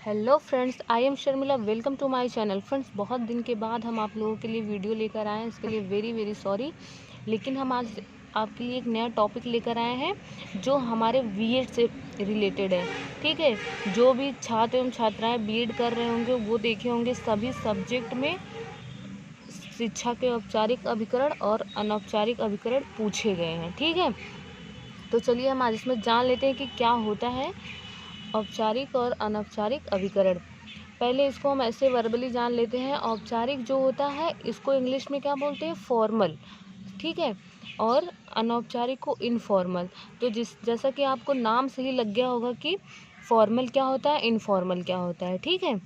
Hello friends, I am Sharmila. Welcome to my channel. Friends, बहुत दिन के बाद हम आप लोगों के लिए वीडियो लेकर आए हैं, इसके लिए वेरी वेरी सॉरी। लेकिन हम आज आपके लिए एक नया टॉपिक लेकर आए हैं जो हमारे बीएड से रिलेटेड है। ठीक है, जो भी छात्र एवं छात्राएं बीएड कर रहे होंगे वो देखे होंगे सभी सब्जेक्ट में शिक्षा के औपचारिक अभिकरण और अनौपचारिक अभिकरण पूछे गए हैं। ठीक है, तो चलिए हम आज इसमें जान लेते हैं कि क्या होता है औपचारिक और अनौपचारिक अभिकरण। पहले इसको हम ऐसे वर्बली जान लेते हैं। औपचारिक जो होता है इसको इंग्लिश में क्या बोलते हैं? फॉर्मल। ठीक है, और अनौपचारिक को इनफॉर्मल। तो जैसा कि आपको नाम से ही लग गया होगा कि फॉर्मल क्या होता है, इनफॉर्मल क्या होता है। ठीक है,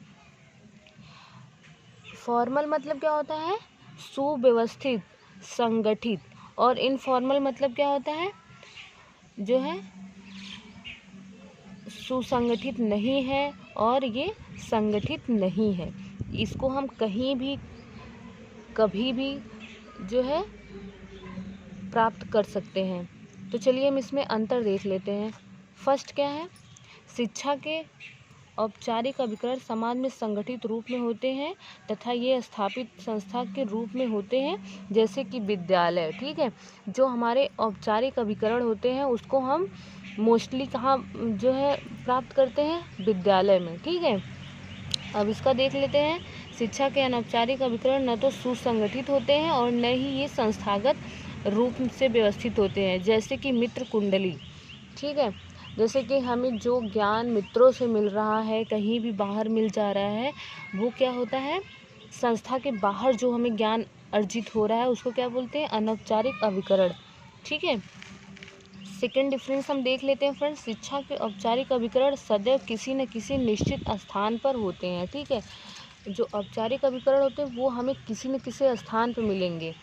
फॉर्मल मतलब क्या होता है? सुव्यवस्थित, संगठित। और इनफॉर्मल मतलब क्या होता है? जो है सुसंगठित नहीं है और ये संगठित नहीं है। इसको हम कहीं भी कभी भी जो है प्राप्त कर सकते हैं। तो चलिए हम इसमें अंतर देख लेते हैं। फर्स्ट क्या है? शिक्षा के औपचारिक अभिकरण समाज में संगठित रूप में होते हैं तथा ये स्थापित संस्था के रूप में होते हैं, जैसे कि विद्यालय। ठीक है, जो हमारे औपचारिक अभिकरण होते हैं उसको हम मोस्टली कहाँ जो है प्राप्त करते हैं? विद्यालय में। ठीक है, अब इसका देख लेते हैं। शिक्षा के अनौपचारिक अभिकरण न तो सुसंगठित होते हैं और न ही ये संस्थागत रूप से व्यवस्थित होते हैं, जैसे कि मित्र कुंडली। ठीक है, जैसे कि हमें जो ज्ञान मित्रों से मिल रहा है, कहीं भी बाहर मिल जा रहा है, वो क्या होता है? संस्था के बाहर जो हमें ज्ञान अर्जित हो रहा है उसको क्या बोलते हैं? अनौपचारिक अभिकरण। ठीक है, सेकेंड डिफरेंस हम देख लेते हैं फ्रेंड्स। शिक्षा के औपचारिक अभिकरण सदैव किसी न किसी निश्चित स्थान पर होते हैं। ठीक है, जो औपचारिक अभिकरण होते हैं वो हमें किसी न किसी स्थान पर मिलेंगे।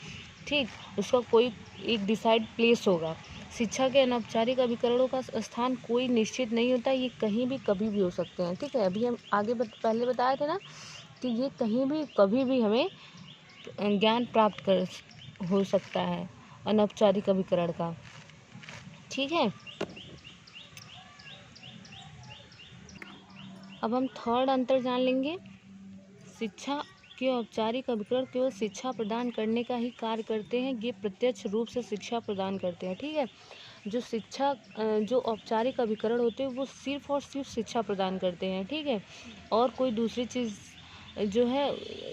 ठीक, उसका कोई एक डिसाइड प्लेस होगा। शिक्षा के अनौपचारिक अभिकरणों का स्थान कोई निश्चित नहीं होता, ये कहीं भी कभी भी हो सकते हैं। ठीक है, अभी हम आगे पहले बताया था ना कि ये कहीं भी कभी भी हमें ज्ञान प्राप्त हो सकता है अनौपचारिक अभिकरण का। ठीक है, अब हम थर्ड अंतर जान लेंगे। शिक्षा के औपचारिक अभिकरण केवल शिक्षा प्रदान करने का ही कार्य करते हैं, ये प्रत्यक्ष रूप से शिक्षा प्रदान करते हैं। ठीक है, जो औपचारिक अभिकरण होते हैं वो सिर्फ और सिर्फ शिक्षा प्रदान करते हैं। ठीक है, और कोई दूसरी चीज़ जो है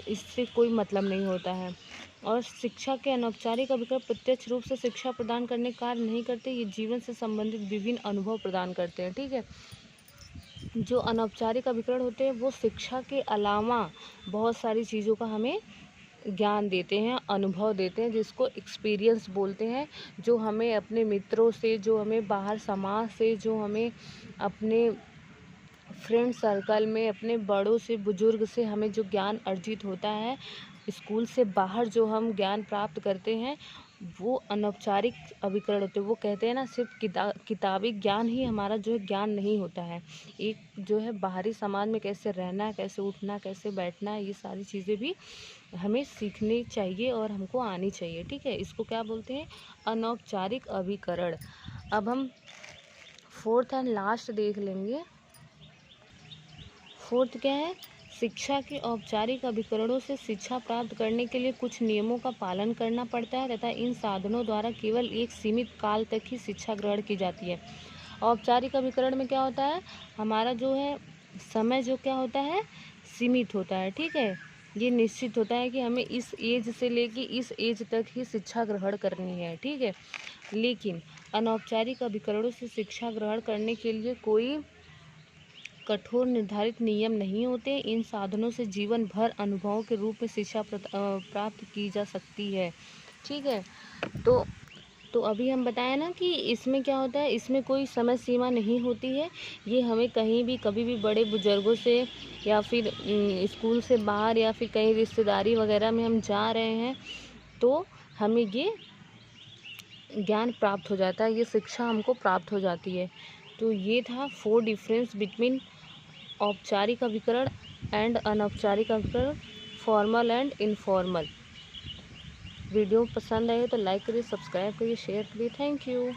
इससे कोई मतलब नहीं होता है। और शिक्षा के अनौपचारिक अभिकरण प्रत्यक्ष रूप से शिक्षा प्रदान करने का कार्य नहीं करते, ये जीवन से संबंधित विभिन्न अनुभव प्रदान करते हैं। ठीक है, जो अनौपचारिक अभिकरण होते हैं वो शिक्षा के अलावा बहुत सारी चीज़ों का हमें ज्ञान देते हैं, अनुभव देते हैं, जिसको एक्सपीरियंस बोलते हैं। जो हमें अपने मित्रों से, जो हमें बाहर समाज से, जो हमें अपने फ्रेंड सर्कल में, अपने बड़ों से, बुजुर्ग से हमें जो ज्ञान अर्जित होता है, स्कूल से बाहर जो हम ज्ञान प्राप्त करते हैं वो अनौपचारिक अभिकरण होते हैं। वो कहते हैं ना, सिर्फ किताबी ज्ञान ही हमारा जो है ज्ञान नहीं होता है। एक जो है बाहरी समाज में कैसे रहना, कैसे उठना, कैसे बैठना, ये सारी चीज़ें भी हमें सीखनी चाहिए और हमको आनी चाहिए। ठीक है, इसको क्या बोलते हैं? अनौपचारिक अभिकरण। अब हम फोर्थ एंड लास्ट देख लेंगे। फोर्थ क्या है? शिक्षा के औपचारिक अभिकरणों से शिक्षा प्राप्त करने के लिए कुछ नियमों का पालन करना पड़ता है तथा इन साधनों द्वारा केवल एक सीमित काल तक ही शिक्षा ग्रहण की जाती है। औपचारिक अभिकरण में क्या होता है? हमारा जो है समय जो क्या होता है? सीमित होता है। ठीक है, ये निश्चित होता है कि हमें इस एज से लेके इस एज तक ही शिक्षा ग्रहण करनी है। ठीक है, लेकिन अनौपचारिक अभिकरणों से शिक्षा ग्रहण करने के लिए कोई कठोर निर्धारित नियम नहीं होते। इन साधनों से जीवन भर अनुभवों के रूप में शिक्षा प्राप्त की जा सकती है। ठीक है, तो अभी हम बताएं ना कि इसमें क्या होता है, इसमें कोई समय सीमा नहीं होती है। ये हमें कहीं भी कभी भी बड़े बुजुर्गों से या फिर स्कूल से बाहर या फिर कहीं रिश्तेदारी वगैरह में हम जा रहे हैं तो हमें ये ज्ञान प्राप्त हो जाता है, ये शिक्षा हमको प्राप्त हो जाती है। तो ये था 4 डिफरेंस बिटवीन औपचारिक अभिकरण एंड अनौपचारिक अभिकरण, फॉर्मल एंड इनफॉर्मल। वीडियो पसंद आए तो लाइक करिए, सब्सक्राइब करिए, शेयर करिए। Thank you.